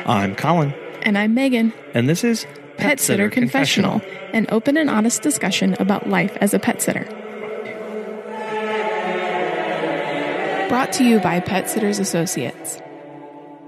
I'm Colin. And I'm Megan. And this is Pet Sitter Confessional, an open and honest discussion about life as a pet sitter. Brought to you by Pet Sitters Associates.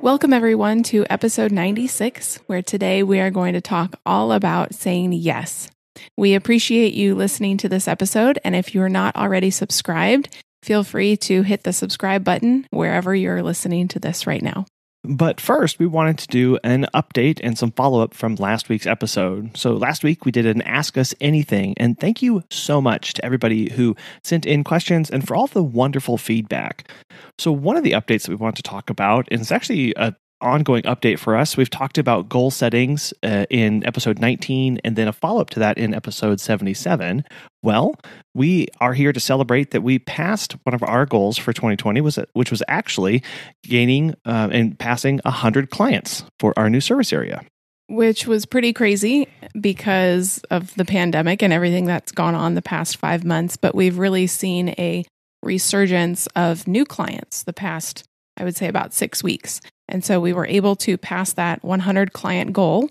Welcome everyone to episode 96, where today we are going to talk all about saying yes. We appreciate you listening to this episode, and if you're not already subscribed, feel free to hit the subscribe button wherever you're listening to this right now. But first, we wanted to do an update and some follow-up from last week's episode. So last week, we did an Ask Us Anything, and thank you so much to everybody who sent in questions and for all the wonderful feedback. So one of the updates that we want to talk about, and it's actually an ongoing update for us, we've talked about goal settings in episode 19, and then a follow-up to that in episode 77. Well, we are here to celebrate that we passed one of our goals for 2020, which was actually gaining and passing 100 clients for our new service area. Which was pretty crazy because of the pandemic and everything that's gone on the past 5 months. But we've really seen a resurgence of new clients the past, I would say, about 6 weeks. And so we were able to pass that 100 client goal.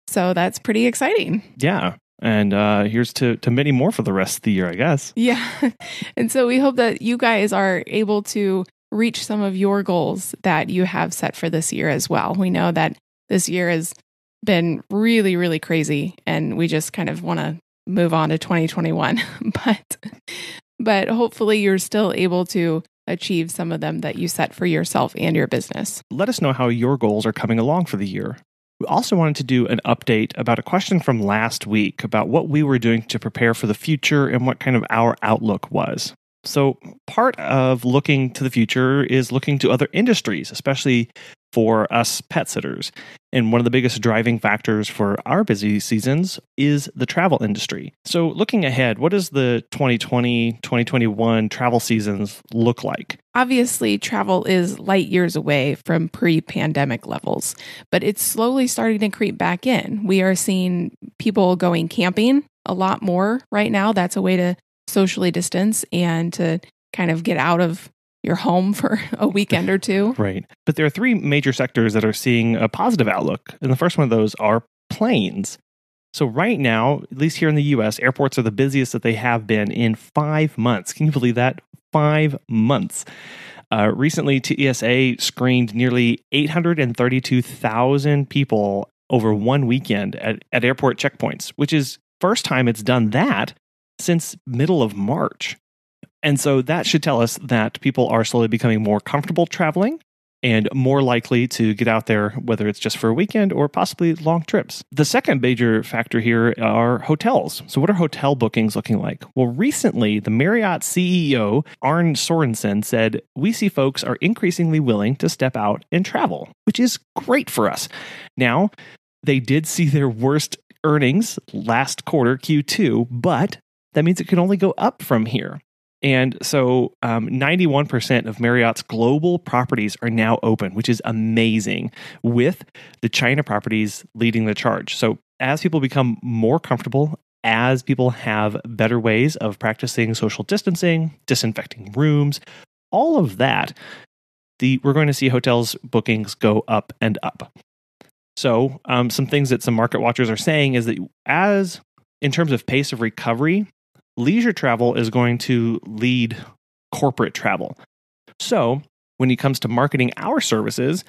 So that's pretty exciting. Yeah. And here's to many more for the rest of the year, I guess. Yeah. And so we hope that you guys are able to reach some of your goals that you have set for this year as well. We know that this year has been really, really crazy, and we just kind of want to move on to 2021. But hopefully you're still able to achieve some of them that you set for yourself and your business. Let us know how your goals are coming along for the year. We also wanted to do an update about a question from last week about what we were doing to prepare for the future and what kind of our outlook was. So part of looking to the future is looking to other industries, especially for us pet sitters. And one of the biggest driving factors for our busy seasons is the travel industry. So looking ahead, what does the 2020, 2021 travel seasons look like? Obviously, travel is light years away from pre-pandemic levels, but it's slowly starting to creep back in. We are seeing people going camping a lot more right now. That's a way to socially distance and to kind of get out of your home for a weekend or two. Right. But there are three major sectors that are seeing a positive outlook. And the first one of those are planes. So right now, at least here in the US, airports are the busiest that they have been in 5 months. Can you believe that? 5 months. Recently, TSA screened nearly 832,000 people over one weekend at airport checkpoints, which is first time it's done that since middle of March. And so that should tell us that people are slowly becoming more comfortable traveling and more likely to get out there, whether it's just for a weekend or possibly long trips. The second major factor here are hotels. So what are hotel bookings looking like? Well, recently, the Marriott CEO, Arne Sorensen, said, "We see folks are increasingly willing to step out and travel," which is great for us. Now, they did see their worst earnings last quarter, Q2, but that means it can only go up from here. And so 91% of Marriott's global properties are now open, which is amazing, with the China properties leading the charge. So as people become more comfortable, as people have better ways of practicing social distancing, disinfecting rooms, all of that, we're going to see hotels bookings go up and up. So some things that some market watchers are saying is that in terms of pace of recovery, leisure travel is going to lead corporate travel. So when it comes to marketing our services,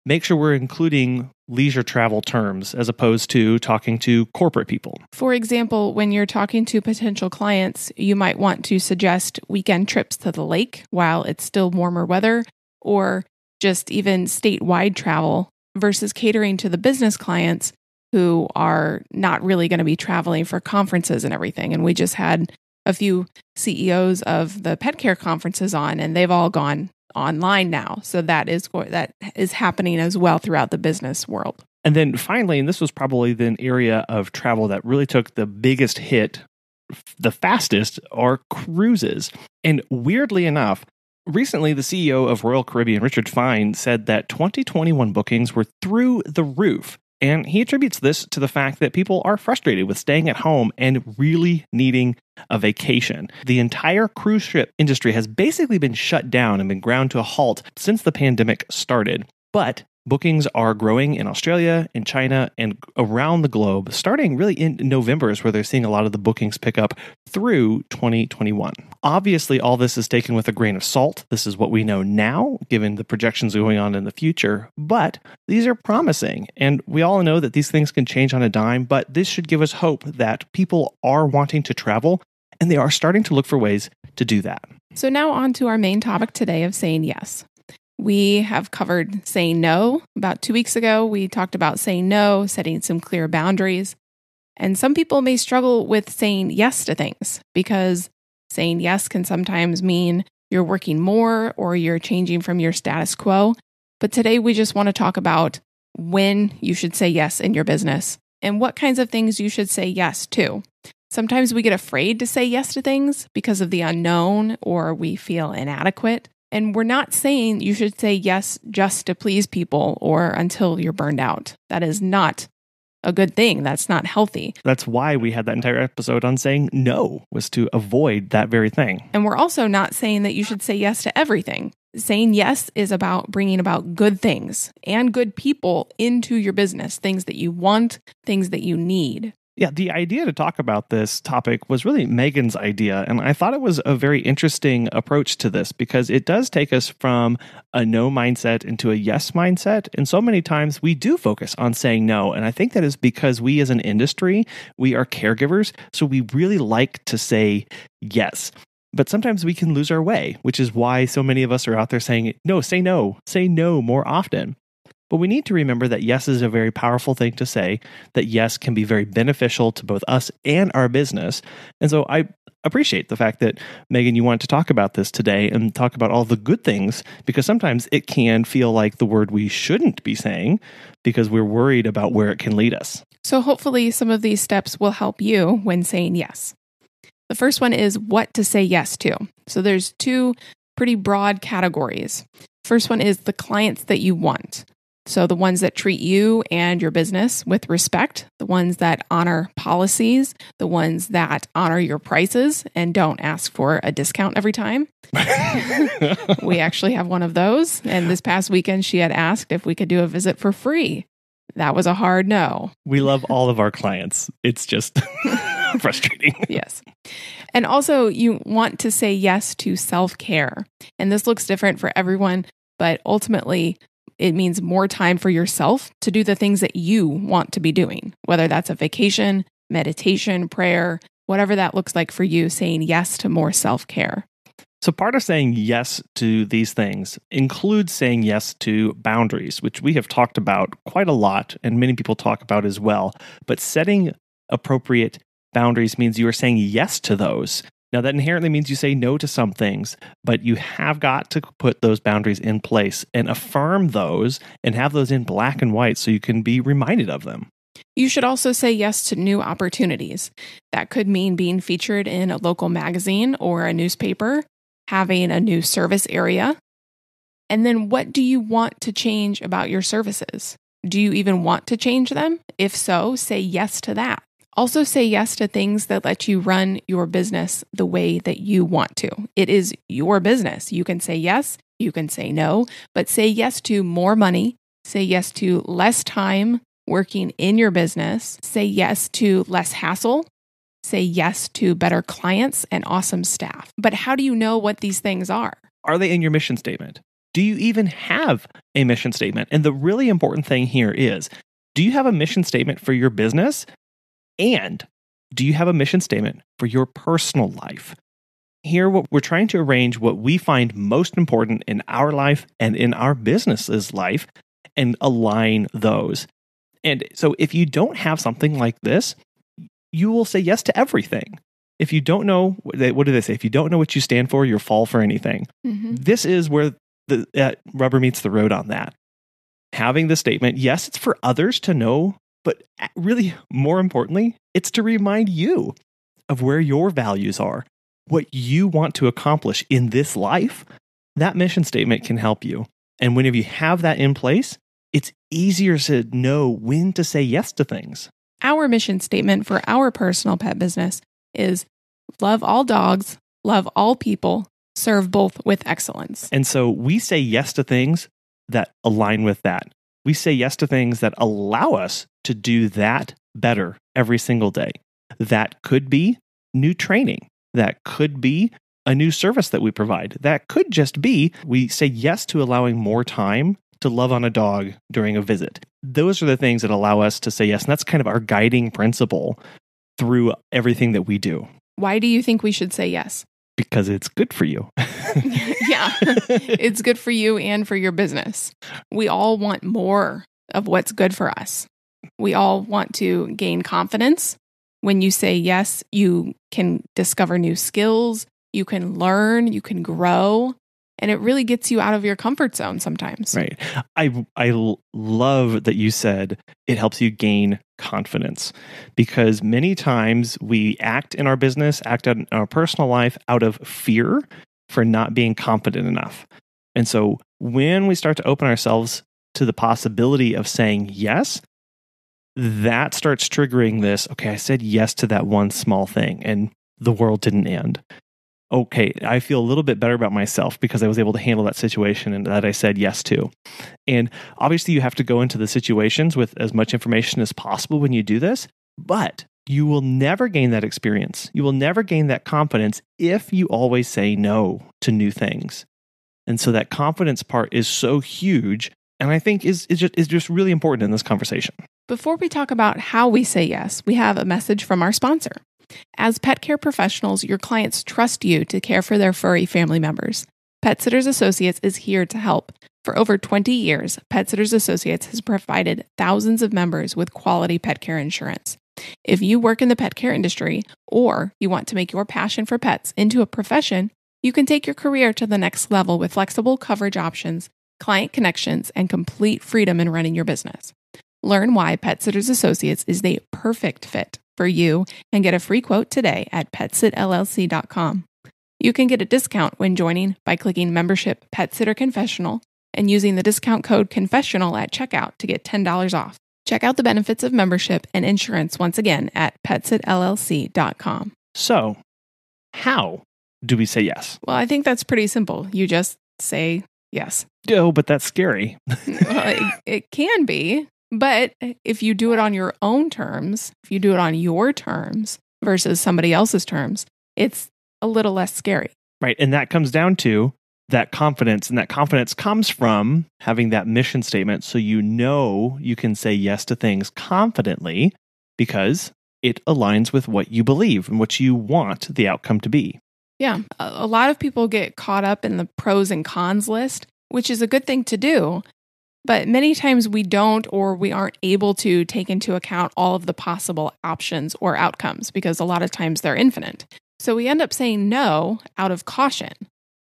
make sure we're including leisure travel terms as opposed to talking to corporate people. For example, when you're talking to potential clients, you might want to suggest weekend trips to the lake while it's still warmer weather, or just even statewide travel versus catering to the business clients who are not really going to be traveling for conferences and everything. And we just had a few CEOs of the pet care conferences on, and they've all gone online now. So that is happening as well throughout the business world. And then finally, and this was probably the area of travel that really took the biggest hit the fastest, are cruises. And weirdly enough, recently, the CEO of Royal Caribbean, Richard Fine, said that 2021 bookings were through the roof. And he attributes this to the fact that people are frustrated with staying at home and really needing a vacation. The entire cruise ship industry has basically been shut down and been ground to a halt since the pandemic started. But Bookings are growing in Australia, in China, and around the globe, starting really in November is where they're seeing a lot of the bookings pick up through 2021. Obviously, all this is taken with a grain of salt. This is what we know now, given the projections going on in the future, but these are promising. And we all know that these things can change on a dime, but this should give us hope that people are wanting to travel and they are starting to look for ways to do that. So now on to our main topic today of saying yes. We have covered saying no. About 2 weeks ago, we talked about saying no, setting some clear boundaries. And some people may struggle with saying yes to things because saying yes can sometimes mean you're working more or you're changing from your status quo. But today we just want to talk about when you should say yes in your business and what kinds of things you should say yes to. Sometimes we get afraid to say yes to things because of the unknown or we feel inadequate. And we're not saying you should say yes just to please people or until you're burned out. That is not a good thing. That's not healthy. That's why we had that entire episode on saying no, was to avoid that very thing. And we're also not saying that you should say yes to everything. Saying yes is about bringing about good things and good people into your business, things that you want, things that you need. Yeah, the idea to talk about this topic was really Megan's idea, and I thought it was a very interesting approach to this because it does take us from a no mindset into a yes mindset, and so many times we do focus on saying no, and I think that is because we as an industry, we are caregivers, so we really like to say yes. But sometimes we can lose our way, which is why so many of us are out there saying, no more often. But we need to remember that yes is a very powerful thing to say, that yes can be very beneficial to both us and our business. And so I appreciate the fact that, Megan, you want to talk about this today and talk about all the good things, because sometimes it can feel like the word we shouldn't be saying because we're worried about where it can lead us. So hopefully some of these steps will help you when saying yes. The first one is what to say yes to. So there's two pretty broad categories. First one is the clients that you want. So the ones that treat you and your business with respect, the ones that honor policies, the ones that honor your prices and don't ask for a discount every time. We actually have one of those. And this past weekend, she had asked if we could do a visit for free. That was a hard no. We love all of our clients. It's just frustrating. Yes. And also you want to say yes to self-care. And this looks different for everyone, but ultimately it means more time for yourself to do the things that you want to be doing, whether that's a vacation, meditation, prayer, whatever that looks like for you, saying yes to more self-care. So part of saying yes to these things includes saying yes to boundaries, which we have talked about quite a lot and many people talk about as well. But setting appropriate boundaries means you are saying yes to those. Now, that inherently means you say no to some things, but you have got to put those boundaries in place and affirm those and have those in black and white so you can be reminded of them. You should also say yes to new opportunities. That could mean being featured in a local magazine or a newspaper, having a new service area. And then what do you want to change about your services? Do you even want to change them? If so, say yes to that. Also say yes to things that let you run your business the way that you want to. It is your business. You can say yes, you can say no, but say yes to more money, say yes to less time working in your business, say yes to less hassle, say yes to better clients and awesome staff. But how do you know what these things are? Are they in your mission statement? Do you even have a mission statement? And the really important thing here is, do you have a mission statement for your business? And do you have a mission statement for your personal life? Here, what we're trying to arrange what we find most important in our life and in our business's life and align those. And so if you don't have something like this, you will say yes to everything. If you don't know, what do they say? If you don't know what you stand for, you'll fall for anything. Mm-hmm. This is where the rubber meets the road on that. Having the statement, yes, it's for others to know, but really, more importantly, it's to remind you of where your values are, what you want to accomplish in this life. That mission statement can help you. And whenever you have that in place, it's easier to know when to say yes to things. Our mission statement for our personal pet business is love all dogs, love all people, serve both with excellence. And so we say yes to things that align with that. We say yes to things that allow us to do that better every single day. That could be new training. That could be a new service that we provide. That could just be we say yes to allowing more time to love on a dog during a visit. Those are the things that allow us to say yes. And that's kind of our guiding principle through everything that we do. Why do you think we should say yes? Because it's good for you. Yeah, it's good for you and for your business. We all want more of what's good for us. We all want to gain confidence. When you say yes, you can discover new skills, you can learn, you can grow, and it really gets you out of your comfort zone sometimes. Right. I love that you said it helps you gain confidence, because many times we act in our business, act in our personal life out of fear for not being confident enough. And so when we start to open ourselves to the possibility of saying yes, that starts triggering this, okay, I said yes to that one small thing and the world didn't end. Okay, I feel a little bit better about myself because I was able to handle that situation and that I said yes to. And obviously you have to go into the situations with as much information as possible when you do this, but you will never gain that experience. You will never gain that confidence if you always say no to new things. And so that confidence part is so huge, and I think is just really important in this conversation. Before we talk about how we say yes, we have a message from our sponsor. As pet care professionals, your clients trust you to care for their furry family members. Pet Sitters Associates is here to help. For over 20 years, Pet Sitters Associates has provided thousands of members with quality pet care insurance. If you work in the pet care industry, or you want to make your passion for pets into a profession, you can take your career to the next level with flexible coverage options, client connections, and complete freedom in running your business. Learn why Pet Sitters Associates is the perfect fit for you and get a free quote today at petsitllc.com. You can get a discount when joining by clicking Membership Pet Sitter Confessional and using the discount code CONFESSIONAL at checkout to get $10 off. Check out the benefits of membership and insurance once again at petsitllc.com. So, how do we say yes? Well, I think that's pretty simple. You just say yes. Oh, but that's scary. Well, it can be. But if you do it on your own terms, if you do it on your terms versus somebody else's terms, it's a little less scary. Right. And that comes down to that confidence. And that confidence comes from having that mission statement. So you know you can say yes to things confidently because it aligns with what you believe and what you want the outcome to be. Yeah. A lot of people get caught up in the pros and cons list, which is a good thing to do. But many times we don't, or we aren't able to take into account all of the possible options or outcomes because a lot of times they're infinite. So we end up saying no out of caution.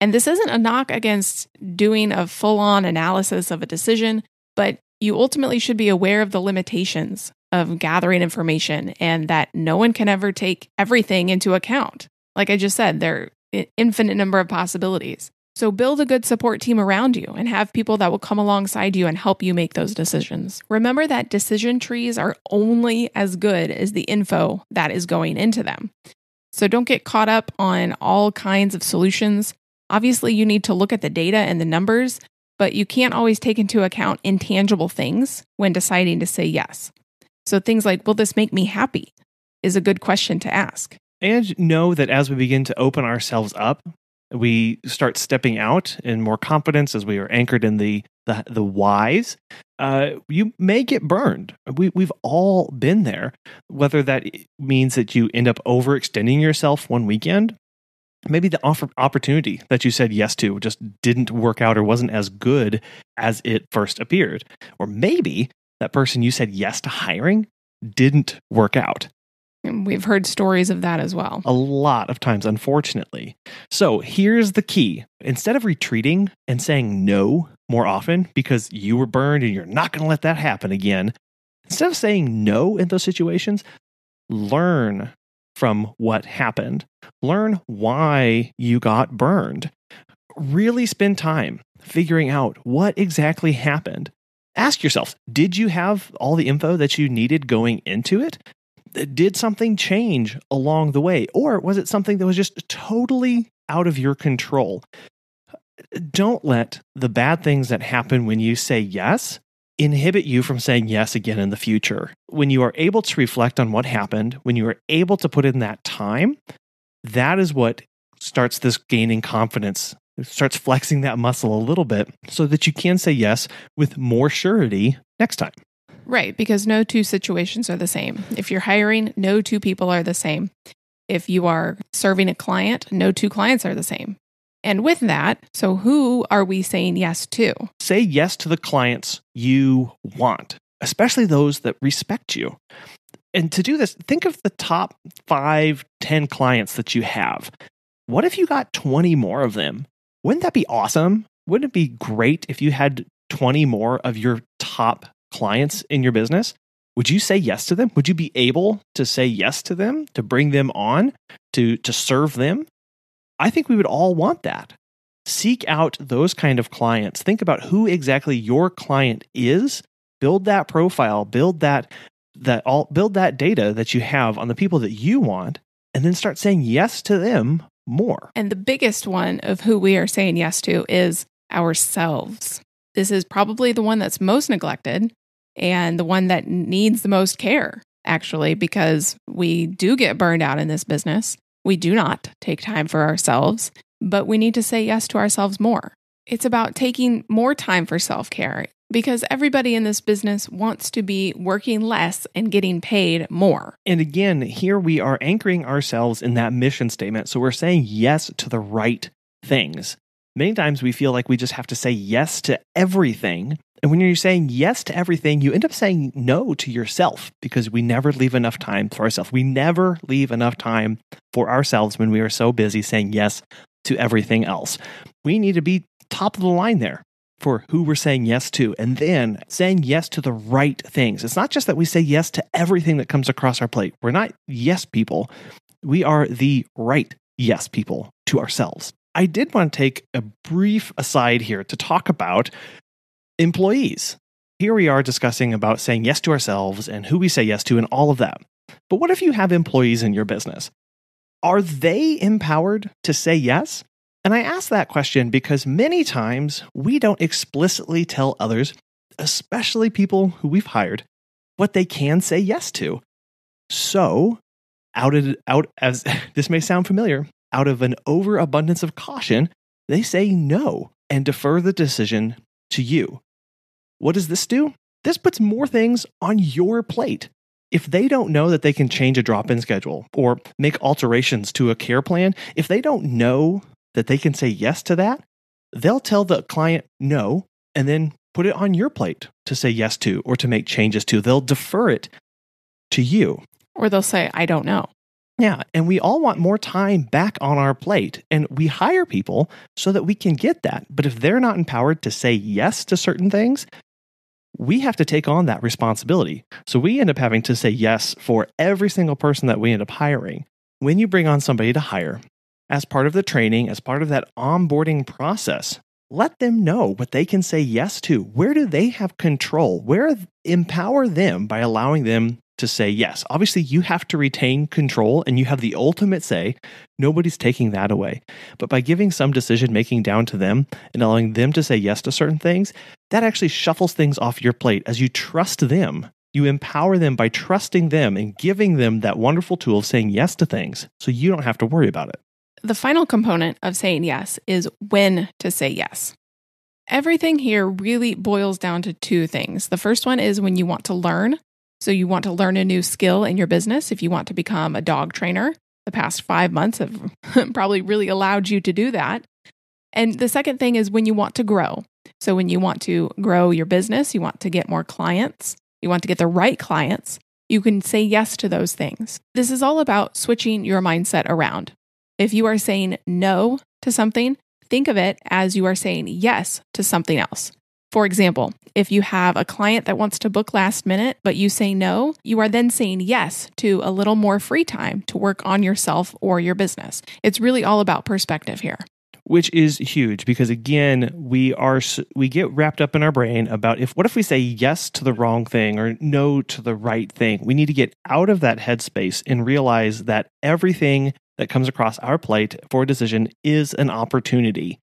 And this isn't a knock against doing a full-on analysis of a decision, but you ultimately should be aware of the limitations of gathering information and that no one can ever take everything into account. Like I just said, there are an infinite number of possibilities. So build a good support team around you and have people that will come alongside you and help you make those decisions. Remember that decision trees are only as good as the info that is going into them. So don't get caught up on all kinds of solutions. Obviously, you need to look at the data and the numbers, but you can't always take into account intangible things when deciding to say yes. So things like, will this make me happy? Is a good question to ask. And know that as we begin to open ourselves up, we start stepping out in more confidence as we are anchored in the whys. You may get burned. We've all been there, whether that means that you end up overextending yourself one weekend. Maybe the opportunity that you said yes to just didn't work out or wasn't as good as it first appeared. Or maybe that person you said yes to hiring didn't work out. And we've heard stories of that as well. A lot of times, unfortunately. So here's the key. Instead of retreating and saying no more often because you were burned and you're not going to let that happen again, instead of saying no in those situations, learn from what happened. Learn why you got burned. Really spend time figuring out what exactly happened. Ask yourself, did you have all the info that you needed going into it? Did something change along the way? Or was it something that was just totally out of your control? Don't let the bad things that happen when you say yes inhibit you from saying yes again in the future. When you are able to reflect on what happened, when you are able to put in that time, that is what starts this gaining confidence. It starts flexing that muscle a little bit so that you can say yes with more surety next time. Right, because no two situations are the same. If you're hiring, no two people are the same. If you are serving a client, no two clients are the same. And with that, so who are we saying yes to? Say yes to the clients you want, especially those that respect you. And to do this, think of the top 5, 10 clients that you have. What if you got 20 more of them? Wouldn't that be awesome? Wouldn't it be great if you had 20 more of your top clients in your business? Would you say yes to them? Would you be able to say yes to them, to bring them on, to serve them? I think we would all want that. Seek out those kind of clients. Think about who exactly your client is. Build that profile. Build that data that you have on the people that you want, and then start saying yes to them more. And the biggest one of who we are saying yes to is ourselves. This is probably the one that's most neglected and the one that needs the most care, actually, because we do get burned out in this business. We do not take time for ourselves, but we need to say yes to ourselves more. It's about taking more time for self-care because everybody in this business wants to be working less and getting paid more. And again, here we are anchoring ourselves in that mission statement. So we're saying yes to the right things. Many times we feel like we just have to say yes to everything. And when you're saying yes to everything, you end up saying no to yourself because we never leave enough time for ourselves. We never leave enough time for ourselves when we are so busy saying yes to everything else. We need to be top of the line there for who we're saying yes to, and then saying yes to the right things. It's not just that we say yes to everything that comes across our plate. We're not yes people. We are the right yes people to ourselves. I did want to take a brief aside here to talk about employees. Here we are discussing about saying yes to ourselves and who we say yes to and all of that. But what if you have employees in your business? Are they empowered to say yes? And I ask that question because many times we don't explicitly tell others, especially people who we've hired, what they can say yes to. So, out as this may sound familiar, out of an overabundance of caution, they say no and defer the decision to you. What does this do? This puts more things on your plate. If they don't know that they can change a drop-in schedule or make alterations to a care plan, if they don't know that they can say yes to that, they'll tell the client no and then put it on your plate to say yes to or to make changes to. They'll defer it to you. Or they'll say, I don't know. Yeah, and we all want more time back on our plate, and we hire people so that we can get that. But if they're not empowered to say yes to certain things, we have to take on that responsibility. So we end up having to say yes for every single person that we end up hiring. When you bring on somebody to hire, as part of the training, as part of that onboarding process, let them know what they can say yes to. Where do they have control? Empower them by allowing them to say yes. Obviously, you have to retain control and you have the ultimate say. Nobody's taking that away. But by giving some decision making down to them and allowing them to say yes to certain things, that actually shuffles things off your plate as you trust them. You empower them by trusting them and giving them that wonderful tool of saying yes to things so you don't have to worry about it. The final component of saying yes is when to say yes. Everything here really boils down to two things. The first one is when you want to learn. So you want to learn a new skill in your business. If you want to become a dog trainer, the past 5 months have probably really allowed you to do that. And the second thing is when you want to grow. So when you want to grow your business, you want to get more clients, you want to get the right clients, you can say yes to those things. This is all about switching your mindset around. If you are saying no to something, think of it as you are saying yes to something else. For example, if you have a client that wants to book last minute, but you say no, you are then saying yes to a little more free time to work on yourself or your business. It's really all about perspective here. Which is huge because again, we get wrapped up in our brain about what if we say yes to the wrong thing or no to the right thing? We need to get out of that headspace and realize that everything that comes across our plate for a decision is an opportunity.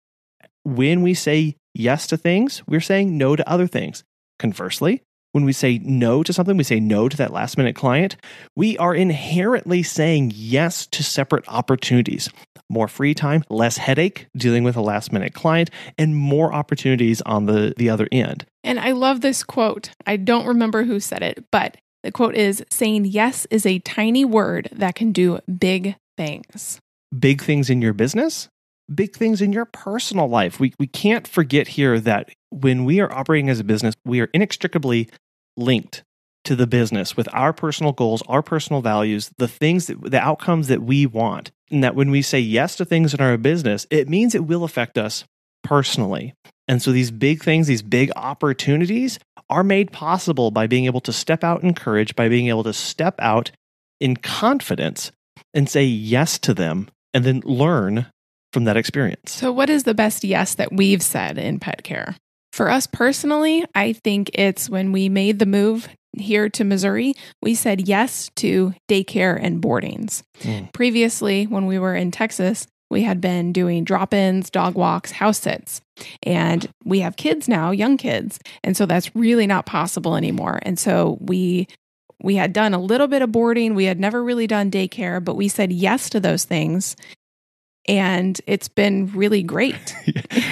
When we say yes to things, we're saying no to other things. Conversely, when we say no to something, we say no to that last minute client, we are inherently saying yes to separate opportunities. More free time, less headache dealing with a last minute client, and more opportunities on the other end. And I love this quote. I don't remember who said it, but the quote is, saying yes is a tiny word that can do big things. Big things in your business, big things in your personal life. We can't forget here that when we are operating as a business, we are inextricably linked to the business with our personal goals, our personal values, the outcomes that we want. And that when we say yes to things in our business, it means it will affect us personally. And so these big things, these big opportunities are made possible by being able to step out in courage, by being able to step out in confidence and say yes to them and then learn from that experience. So what is the best yes that we've said in pet care? For us personally, I think it's when we made the move here to Missouri, we said yes to daycare and boardings. Previously, when we were in Texas, we had been doing drop-ins, dog walks, house sits. And we have kids now, young kids. And so that's really not possible anymore. And so we had done a little bit of boarding. We had never really done daycare, but we said yes to those things. And it's been really great.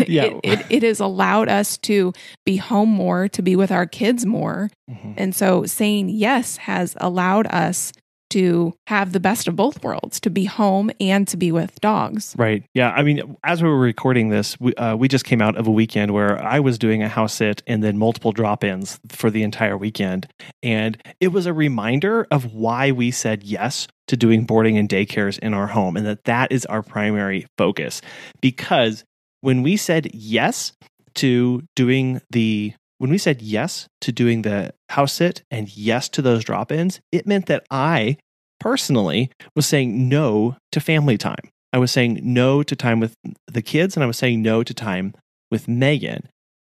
Yeah. It has allowed us to be home more, to be with our kids more. Mm-hmm. And so saying yes has allowed us to have the best of both worlds, to be home and to be with dogs. Right. Yeah. I mean, as we were recording this, we just came out of a weekend where I was doing a house sit and then multiple drop-ins for the entire weekend. And it was a reminder of why we said yes to doing boarding and daycares in our home, and that is our primary focus. Because when we said yes to doing the house sit and yes to those drop-ins, it meant that I personally was saying no to family time. I was saying no to time with the kids, and I was saying no to time with Megan.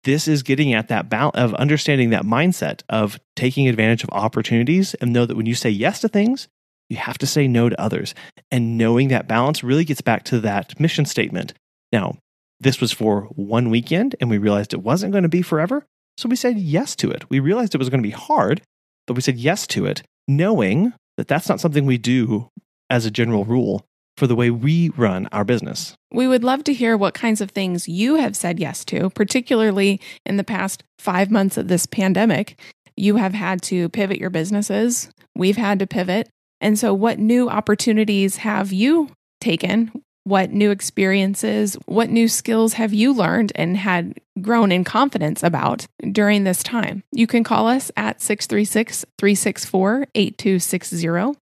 This is getting at that balance of understanding that mindset of taking advantage of opportunities, and know that when you say yes to things, you have to say no to others. And knowing that balance really gets back to that mission statement. Now, this was for one weekend, and we realized it wasn't going to be forever. So we said yes to it. We realized it was going to be hard, but we said yes to it, knowing that that's not something we do as a general rule for the way we run our business. We would love to hear what kinds of things you have said yes to, particularly in the past 5 months of this pandemic. You have had to pivot your businesses. We've had to pivot. And so what new opportunities have you taken? What new experiences, what new skills have you learned and had grown in confidence about during this time? You can call us at 636-364-8260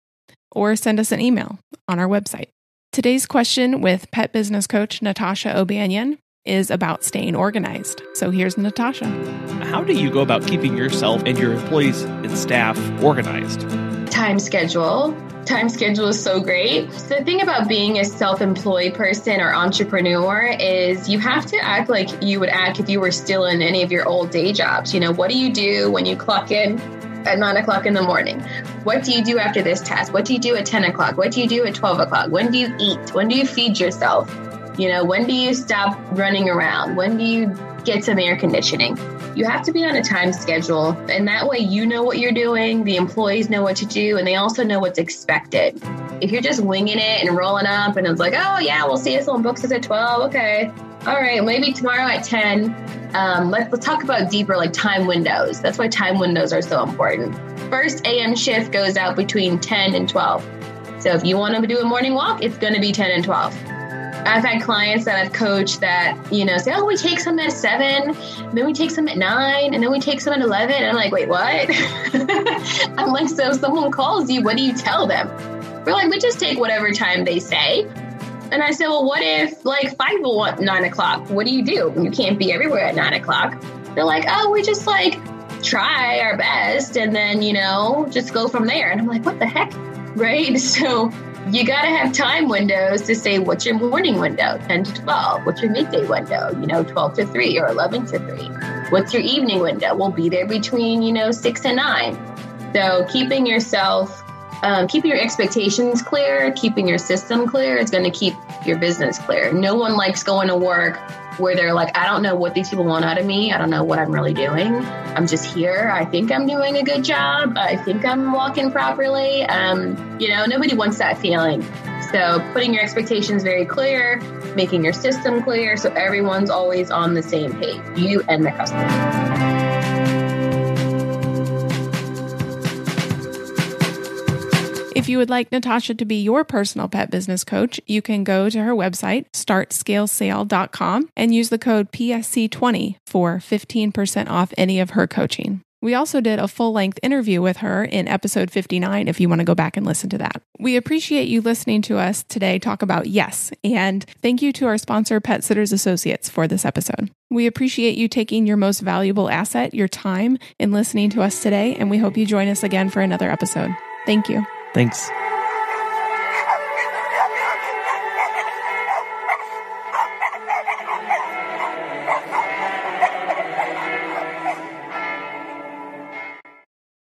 or send us an email on our website. Today's question with Pet Business Coach Natasha O'Banion is about staying organized. So here's Natasha. How do you go about keeping yourself and your employees and staff organized? Time schedule. Time schedule is so great. So the thing about being a self-employed person or entrepreneur is you have to act like you would act if you were still in any of your old day jobs. You know, what do you do when you clock in at 9 o'clock in the morning? What do you do after this task? What do you do at 10 o'clock? What do you do at 12 o'clock? When do you eat? When do you feed yourself? You know, when do you stop running around? When do you get some air conditioning? You have to be on a time schedule, and that way you know what you're doing, the employees know what to do, and they also know what's expected. If you're just winging it and rolling up and it's like, oh yeah, we'll see us on books at 12, okay. All right, maybe tomorrow at 10. Let's talk about deeper like time windows. That's why time windows are so important. First AM shift goes out between 10 and 12. So if you want to do a morning walk, it's going to be 10 and 12. I've had clients that I've coached that, you know, say, oh, we take some at 7, then we take some at 9, and then we take some at 11. And I'm like, wait, what? I'm like, so if someone calls you, what do you tell them? We're like, we just take whatever time they say. And I said, well, what if like 5 will want 9 o'clock? What do? You can't be everywhere at 9 o'clock. They're like, oh, we just like try our best and then, you know, just go from there. And I'm like, what the heck? Right? So you got to have time windows to say, what's your morning window, 10 to 12? What's your midday window, 12 to 3 or 11 to 3? What's your evening window? We'll be there between, 6 and 9. So keeping your expectations clear, keeping your system clear is going to keep your business clear. No one likes going to work where they're like, I don't know what these people want out of me. I don't know what I'm really doing. I'm just here. I think I'm doing a good job. I think I'm walking properly. Nobody wants that feeling. So putting your expectations very clear, making your system clear so everyone's always on the same page, you and the customer. If you would like Natasha to be your personal pet business coach, you can go to her website, startscalesale.com, and use the code PSC20 for 15% off any of her coaching. We also did a full-length interview with her in episode 59 if you want to go back and listen to that. We appreciate you listening to us today talk about yes, and thank you to our sponsor, Pet Sitters Associates, for this episode. We appreciate you taking your most valuable asset, your time, in listening to us today, and we hope you join us again for another episode. Thank you. Thanks.